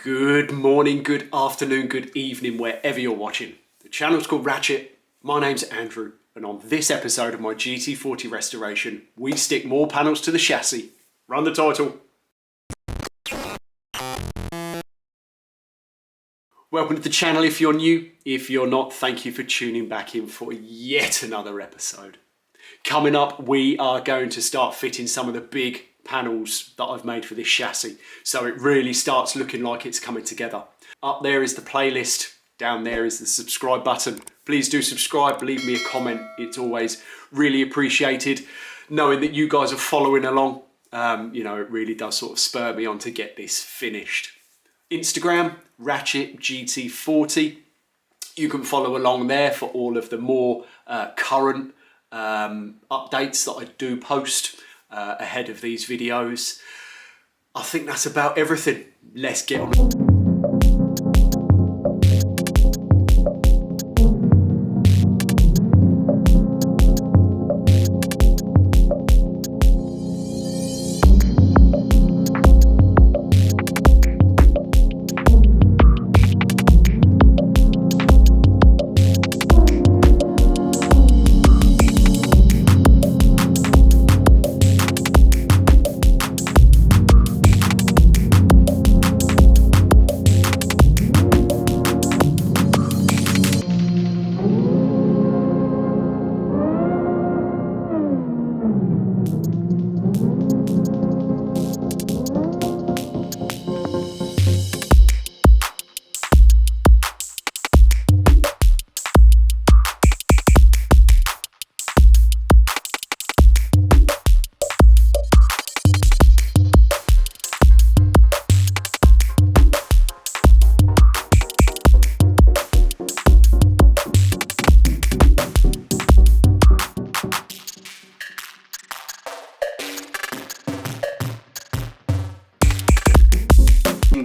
Good morning, good afternoon, good evening, wherever you're watching. The channel's called Ratchet. My name's Andrew, and on this episode of my GT40 restoration, we stick more panels to the chassis. Run the title. Welcome to the channel if you're new. If you're not, thank you for tuning back in for yet another episode. Coming up, we are going to start fitting some of the big panels that I've made for this chassis, so it really starts looking like it's coming together. Up there is the playlist, down there is the subscribe button. Please do subscribe, leave me a comment. It's always really appreciated knowing that you guys are following along. It really does sort of spur me on to get this finished. Instagram, Ratchet GT40. You can follow along there for all of the more current updates that I do post ahead of these videos. I think that's about everything. Let's get on.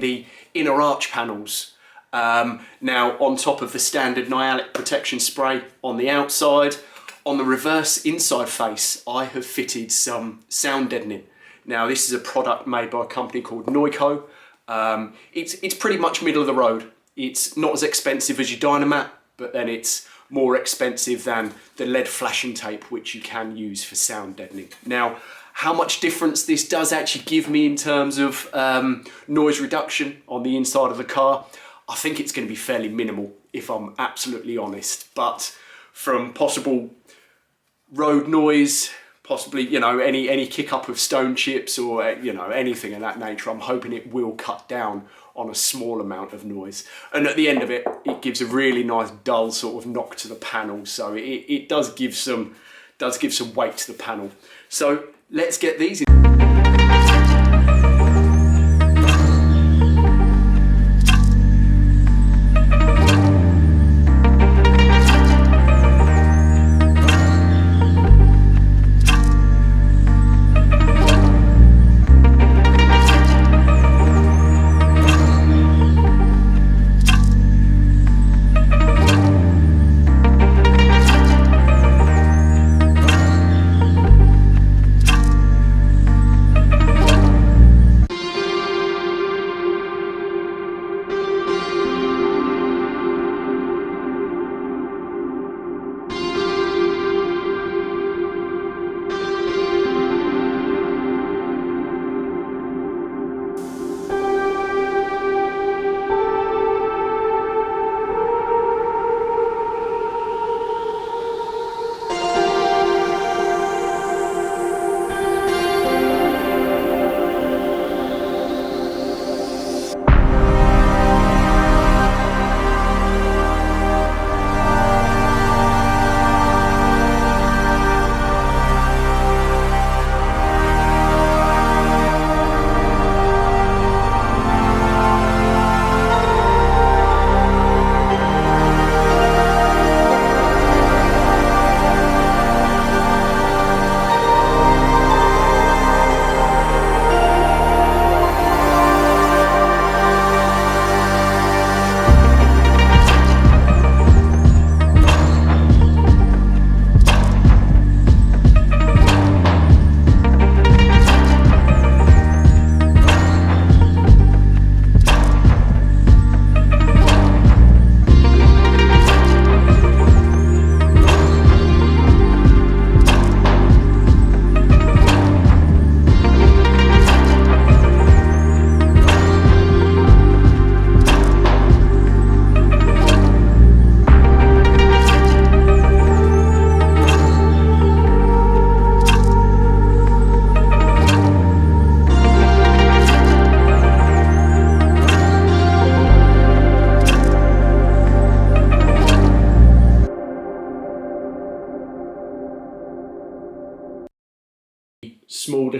The inner arch panels now on top of the standard Nyalic protection spray on the outside. On the reverse inside face, I have fitted some sound deadening. Now this is a product made by a company called Noico. It's pretty much middle of the road. It's not as expensive as your Dynamat, but then it's more expensive than the lead flashing tape, which you can use for sound deadening. Now, how much difference this does actually give me in terms of noise reduction on the inside of the car, I think it's going to be fairly minimal, if I'm absolutely honest. But from possible road noise, possibly, any kick up of stone chips or, anything of that nature, I'm hoping it will cut down on a small amount of noise. And at the end of it, it gives a really nice dull sort of knock to the panel. So it does give some weight to the panel. So let's get these in.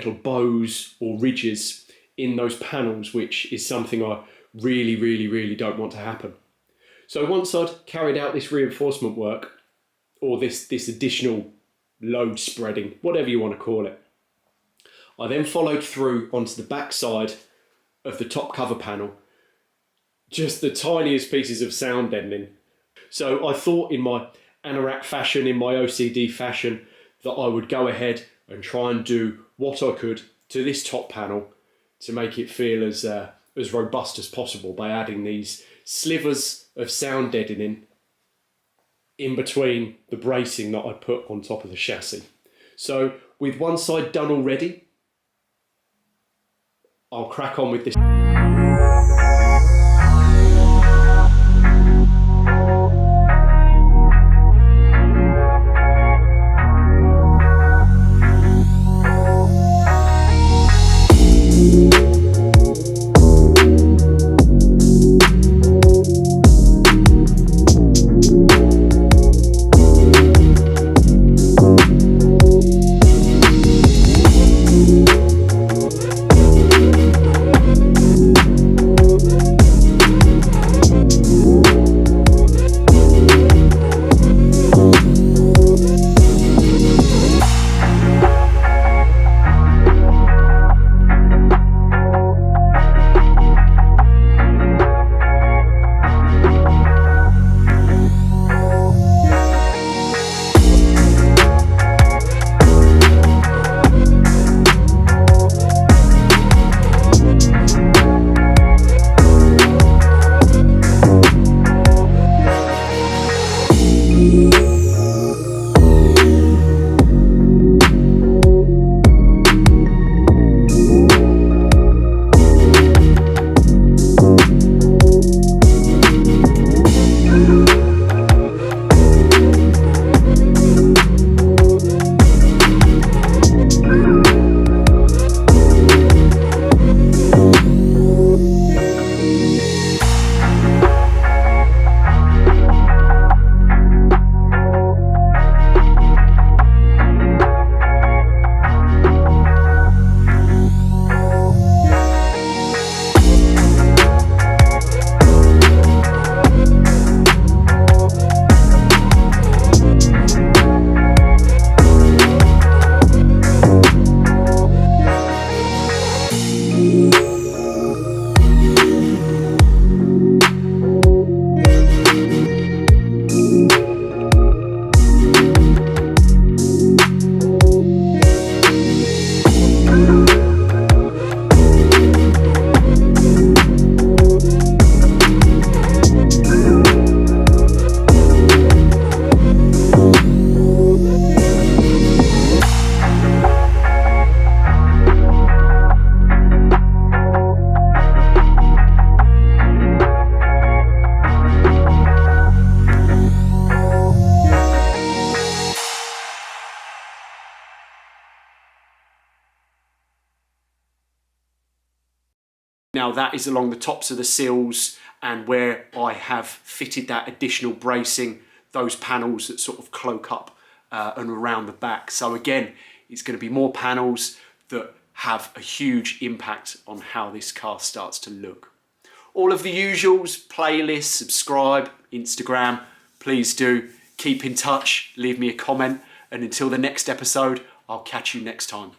little bows or ridges in those panels, which is something I really don't want to happen. So once I'd carried out this reinforcement work, or this additional load spreading, whatever you want to call it, I then followed through onto the back side of the top cover panel, just the tiniest pieces of sound deadening. So I thought, in my anorak fashion, in my OCD fashion, that I would go ahead and try and do what I could to this top panel to make it feel as robust as possible by adding these slivers of sound deadening in between the bracing that I put on top of the chassis. So with one side done already, I'll crack on with this. Now that is along the tops of the sills and where I have fitted that additional bracing, those panels that sort of cloak up and around the back. So again, it's going to be more panels that have a huge impact on how this car starts to look. All of the usuals, playlists, subscribe, Instagram, please do. Keep in touch, leave me a comment, and until the next episode, I'll catch you next time.